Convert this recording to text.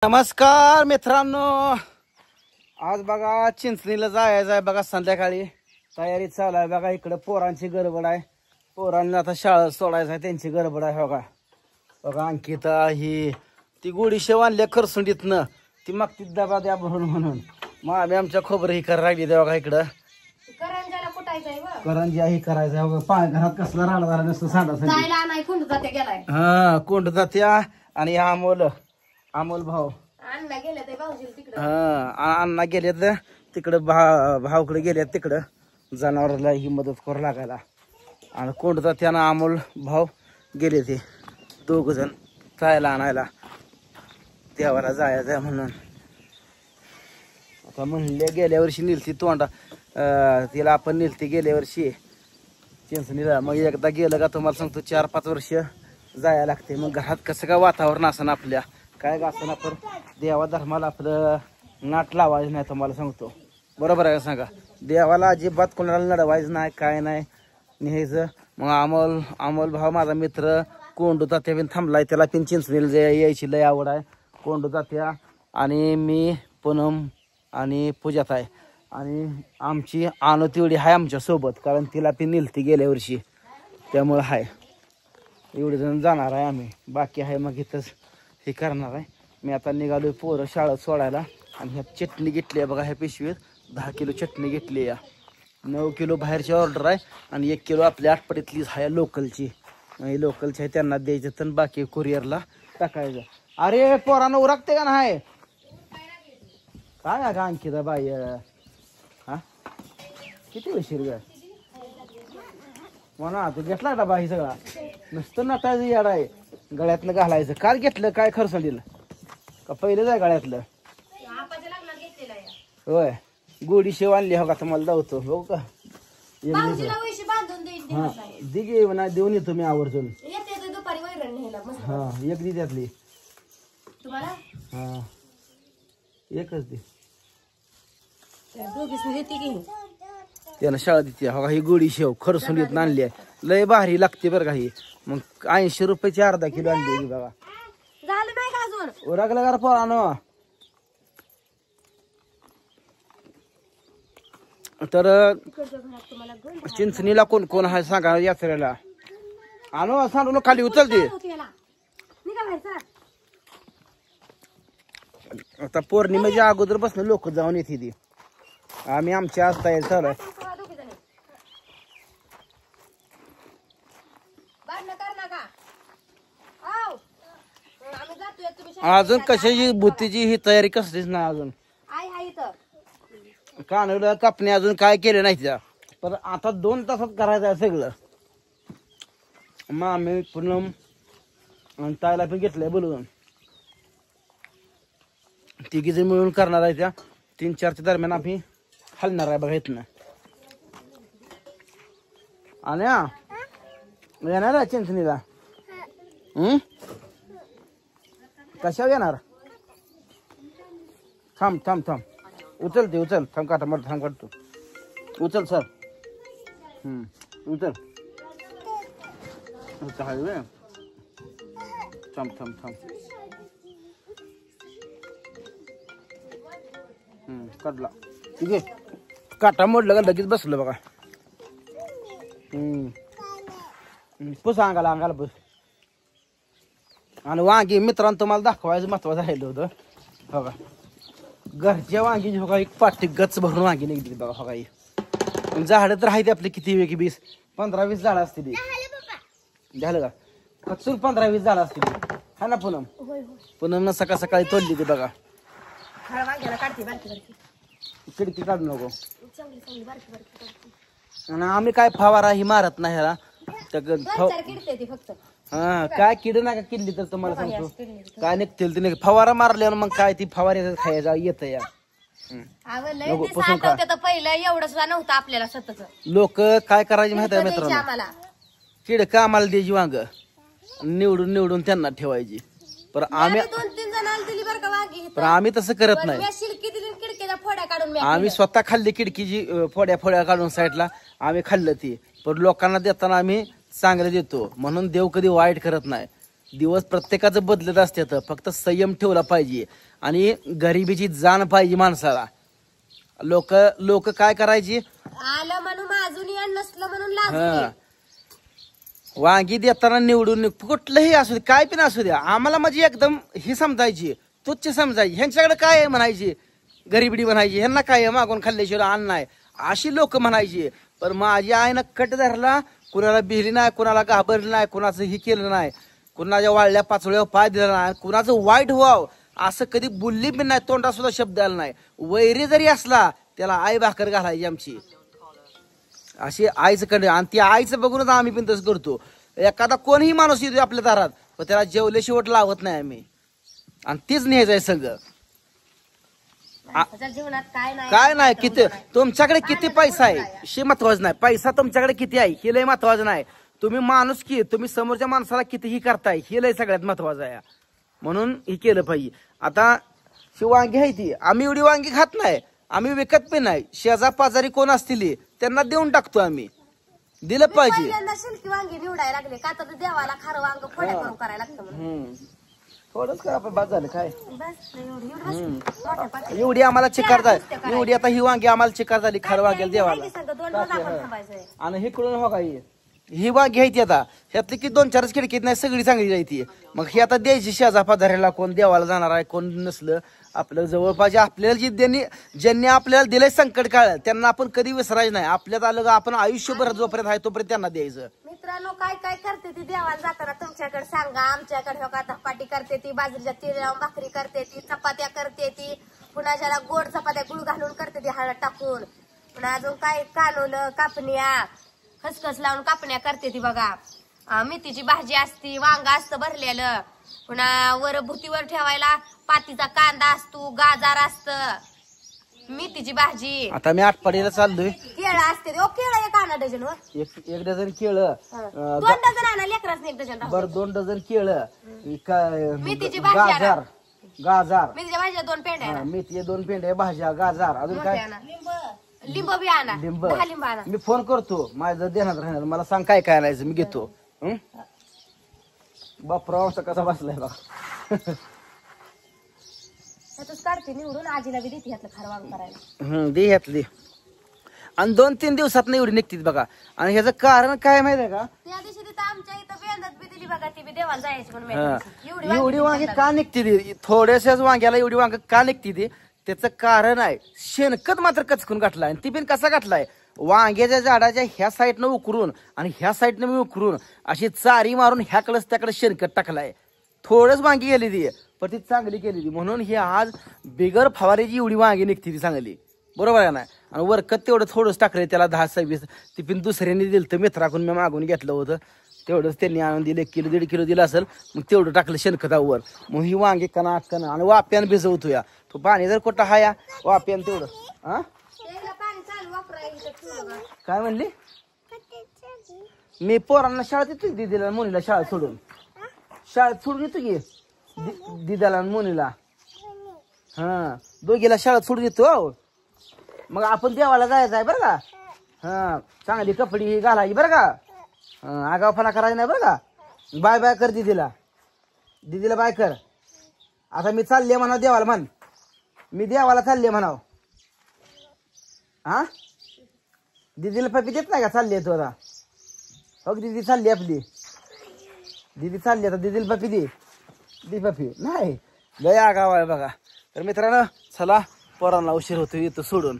नमस्कार मित्रांनो, आज बघा चिंचणीला जायचं आहे बघा. संध्याकाळी तयारी चालू आहे बघा. इकडे पोरांची गडबड आहे. पोरांना आता शाळा सोडायचं आहे, त्यांची गडबड आहे बघा. बघा अंकिता ही ती गोडी शेव आणल्या खरसुंडीतनं, ती मागती डबा द्या भरून म्हणून. मग आम्ही आमच्या खोबरं ही करायला लागली बघा. इकडं करंजी ही करायचं आहे बघा. घरात कसला राहणार नसतं सांडा. हा कोंड जात्या. आणि हा अमोल भाऊ अण्णा गेले तिकडं, भाऊकडे गेले तिकडं जनावराला ही मदत करू लागायला. आणि कोंडता त्यानं अमोल भाऊ गेले ते दोघ जण जायला आणायला देवाला जायचं म्हणून. आता म्हणले गेल्या वर्षी निलती तोंडा तिला आपण निलती गेल्या वर्षी चिंचणीला. मग एकदा गेलं का तुम्हाला सांगतो 4-5 वर्ष जायला लागते. मग घरात कसं काय वातावरण असं आपल्या काय असं तर देवा धर्माला आपलं नाट लावायचं नाही तुम्हाला सांगतो. बरोबर आहे का सांगा. देवाला अजिबात कोणाला लढवायचं नाही, काय नाही न्यायचं. मग अमोल भाऊ माझा मित्र कोंडू तात्या बिन थांबलाय. त्याला पिन चिंचणीला यायची लय आवड आहे. कोंडू तात्या आणि मी पूनम आणि पूजात आहे. आणि आमची आणू तेवढी आहे आमच्या सोबत, कारण तिला पिन निलती गेल्या वर्षी, त्यामुळं आहे एवढे जण जाणार आहे आम्ही. बाकी आहे मग इथंच हे करणार आहे. मी आता निघालोय पोरं शाळेत सोडायला. आणि ह्या चटणी घेतली आहे बघा. ह्या पिशवीत 10 किलो चटणी घेतली आहे. 9 किलो बाहेरची ऑर्डर आहे आणि 1 किलो आपल्या आटपाडीतलीच आहे लोकलची. लोकलची आहे त्यांना द्यायचं तर बाकी कुरिअरला टाकायचं. अरे पोरानं उरकते का नाही काय का अंकिता बाई. हा किती उशीर ग म्हणा. तू घेतला डबा ही सगळा नुसतं नटायचं याड आहे. गळ्यातलं घालायचं. काल घेतलं काय खरसंडीला का पहिलेच आहे गळ्यातलं. होय गोडी शेव आणली हो का तुम्हाला दावतो हो का. हा दिगे ना देऊन येतो मी आवर्जून. हा एक दी त्यातली. हा एकच दे त्यानं शाळा देते हो का. ही गोडी शेव खरसुंडीत आणली आहे. लय भारी लागते बरं का ही. मग 80 रुपयाची अर्धा किलो आणली बघा. ओरखलं का पोरानो. तर चिंचणीला कोण कोण आहे सांगा यात्रेला. आणू सांडून खाली उचलते. आता पौर्णिमेच्या अगोदर बसणं लोक जाऊन येते ती. आम्ही आमच्या आज तयारी चालू आहे. अजून कशाची भूतीची ही तयारी कसलीच ना अजून. कानवलं कापणे अजून काय केलं नाही त्या. पण आता 2 तासात करायचं आहे सगळं. मग आम्ही पूनम आणि ताईला पण घेतलंय बोलून. तिघीजण मिळून करणार आहे. त्या 3-4च्या दरम्यान आम्ही हलणार आहे बघा इथनं. आणि येणार आहे चिंचणीला. कशावर येणार. थांब उचल थांब काटा मर थांब काढतो. उचल सर. उचल हळवे. थांब काढला. ठीक आहे काटा मोडलं का लगेच बसलं बघा. पुस अंगाला पुस. आणि वांगी मित्रांनो तुम्हाला दाखवायचं महत्वाचं राहिलं होतं बघा. घरच्या वांगी बघा एक पाटी गच भरून वांगी निघली बघा. बघा ही झाडं तर आहेत आपले किती 15-20 झाडं असतील. झालं का कचूर 15-20 झाडं असतील हा ना पूनम. पूनम सकाळी तोडली ती बघा. खिडकी काढू नको. आणि आम्ही काय फवारा ही मारत नाही ह्याला. हा काय किड नका किडली तर तुम्हाला सांगतो काय निघतील ते. फवारा मारल्यावर मग काय ती फवारी खायला येत या. पहिलं एवढं सुद्धा नव्हतं आपल्याला स्वतःच. लोक काय करायचे माहिती आहे मित्रांनो. किडक आम्हाला द्यायची वांग निवडून त्यांना ठेवायची. पण आम्ही 2-3 जणांना दिली बरं का वांगी. पण आम्ही तसं करत नाही. खिडकीच्या फोड्या काढून आम्ही स्वतः खाल्ली किडकीची फोड्या काढून साईडला आम्ही खाल्लं ती. पण लोकांना देताना आम्ही चांगलं देतो म्हणून देव कधी वाईट करत नाही. दिवस प्रत्येकाचं बदलत असते. फक्त संयम ठेवला पाहिजे. आणि गरिबीची जाण पाहिजे माणसाला. लोक लोक काय करायची, आलं म्हणून माजून आणि नसलं म्हणून लाजून. वांगी देताना निवडून कुठलंही असू दे, काय पण असू द्या, आम्हाला म्हणजे एकदम ही समजायची, तुच्छ समजायची. ह्यांच्याकडे काय आहे म्हणायची, गरिबी म्हणायची, ह्यांना काय आहे मागून खाल्ल्याशिवाय अन्न नाही, अशी लोक म्हणायची. पण माझी आईनं कट धरला, कुणाला भिली नाही, कुणाला घाबरलं नाही, कुणाचं ही केलं नाही, कुणाच्या वाळल्या पाचोळ्यावर पाय दिला नाही, कुणाचं वाईट व्हावं असं कधी बोलली पण नाही, तोंडात सुद्धा शब्द आला नाही. वैरी जरी असला त्याला आई भाकर घालायची आमची, अशी आईचं कडे. आणि ती आईचं बघूनच आम्ही पण तसं करतो. एखादा कोणीही माणूस येतो आपल्या दारात, पण त्याला जेवले शेवट लावत नाही आम्ही, आणि तीच न्यायचंय सगळं. जीवनात काय नाही, किती तुमच्याकडे किती पैसा आहे हे महत्वाचं नाही, पैसा तुमच्याकडे किती आहे हे लय महत्वाचं नाही. तुम्ही माणूस की तुम्ही समोरच्या माणसाला कितीही करताय हे लय सगळ्यात महत्वाचं आहे. म्हणून हे केलं पाहिजे. आता ही वांगी आहे ती, आम्ही एवढी वांगी खात नाही, आम्ही विकत पण नाही. शेजा पाजारी कोण असतील त्यांना देऊन टाकतो आम्ही, दिलं पाहिजे. पहिल्यांदा शिल्की वांगी निवडायला लागले का तर देवाला खारं वांग फोड्या करून करायला लागतं म्हणून. थोडंच करा आपण, बाद झालं काय. बस मोठ्या पातेल्यात. एवढी आम्हाला चिकार झाली, एवढी आता ही वांगी आम्हाला चिकार झाली खरं वांग्याला देवाला. संग 2 रोज आपण थांबायचंय. आणि हे कळून हो काय, ही वांगी घ्यायची आता, ह्यातली की 2-4 खिडकीत नाही, सगळी चांगली जायची. मग ही आता द्यायची शेजा पाजाऱ्याला, कोण देवाला जाणार आहे, कोण नसलं आपलं जवळपास आपल्याला जी ज्यांनी आपल्याला दिलंय संकट काळ, त्यांना आपण कधी विसरायचं नाही. आपल्यात आलं का आपण आयुष्यभर जोपर्यंत आहे तोपर्यंत त्यांना द्यायचं. मित्रांनो, काय काय करते ती देवाला जाताना तुमच्याकडे सांगा. आमच्याकडे हो का धपाटी करते ती, बाजरीच्या तीळ लावून भाकरी करते ती, चपात्या करते ती, पुन्हा ज्याला गोड चपात्या गुळ घालून करते ती हळद टाकून, पुन्हा अजून काय कानोलं कापण्या खसखस लावून कापण्या करते ती बघा. मेथीची भाजी असती, वांग असतं भरलेलं, पुन्हा वर भुतीवर ठेवायला पातीचा कांदा असतो, गाजर असतं, मेथीची भाजी. आता मी आटपाडीला चाललोय, केळं असते. केळं एक आणा डझन वर, एक डझन केळं, 2 डझन आणा लेकराच 1 डझन. बरं 2 डझन केळं, मेथीची भाजी आणा. गाजर मेथीच्या भाज्या 2 पेंड्या, मेथी 2 पेंड्या, भाज्या, गाजर, अजून काय, लिंब बी आणा, लिंब. 10 लिंब आणा. मी फोन करतो, माझं देण्यात राहणार, मला सांग काय काय आणायचं, मी घेतो. बापराव कसा बसलाय बा. त्यातच काढते निवडून, आजीला बी देते ह्यातलं खारं वांग करायला. दे ह्यातली. आणि 2-3 दिवसात एवढी निघते बघा. आणि ह्याचं कारण काय माहितीये का, त्या दिवशी तिथं आमच्या इथं बेंदात बी दिली बघा, ती बी देवाला जायची म्हणून. एवढी वांगी का निघते ती, थोड्याशाच वांग्याला एवढी वांग का निघते ती, त्याचं कारण आहे शेणखत मात्र कचकून गाठलाय. ती पण कसा गाठलाय, वांग्याच्या झाडाच्या ह्या साईडनं उकरून आणि ह्या साईडनं मी उकरून अशी चारी मारून ह्याकडंच त्याकडे शेणखत टाकलाय. थोडंच वांगी गेली ती, पण ती चांगली केली ती, म्हणून ही आज बिगर फवारीची एवढी वांगी निघते ती चांगली, बरोबर आहे ना. आणि वरकत तेवढं थोडंच टाकलंय, त्याला 10-26 ती पण दुसऱ्यांनी दिलं तर मित्राकडून मी मागून घेतलं होतं, तेवढंच त्यांनी आणून दिलं, 1 किलो 1.5 किलो दिलं असेल, मग तेवढं टाकलं शेणखतावर. मग ही वांगी कणा आणि वाप्यान भिजवतो या, तो पाणी जर कुठं हा या वाप्यान तेवढं. हा काय म्हणली, मी पोरांना शाळेत येतो, दिदीला मुलीला शाळेत सोडून येतो की दिदाला मुलीला, हा दोघीला शाळेत सोडून येतो. मग आपण देवाला जायचं आहे बरं का. हा चांगली कपडी घालायची बरं का, आगावपणा करायचा नाही बरं का. बाय बाय कर दीदीला बाय कर. आता मी चालले म्हणा देवाला, म्हण मी देवाला चालले म्हणाव. हा दीदीला पप्पी देत नाही का, चालली आहे तू आता. हो दीदी चालली, आपली दीदी चालली, आता दीदीला पप्पी दे पप्पी नाही, लय आगाव आहे बघा. तर मित्रांनो चला, पोरांना उशीर होतो, येतो सोडून.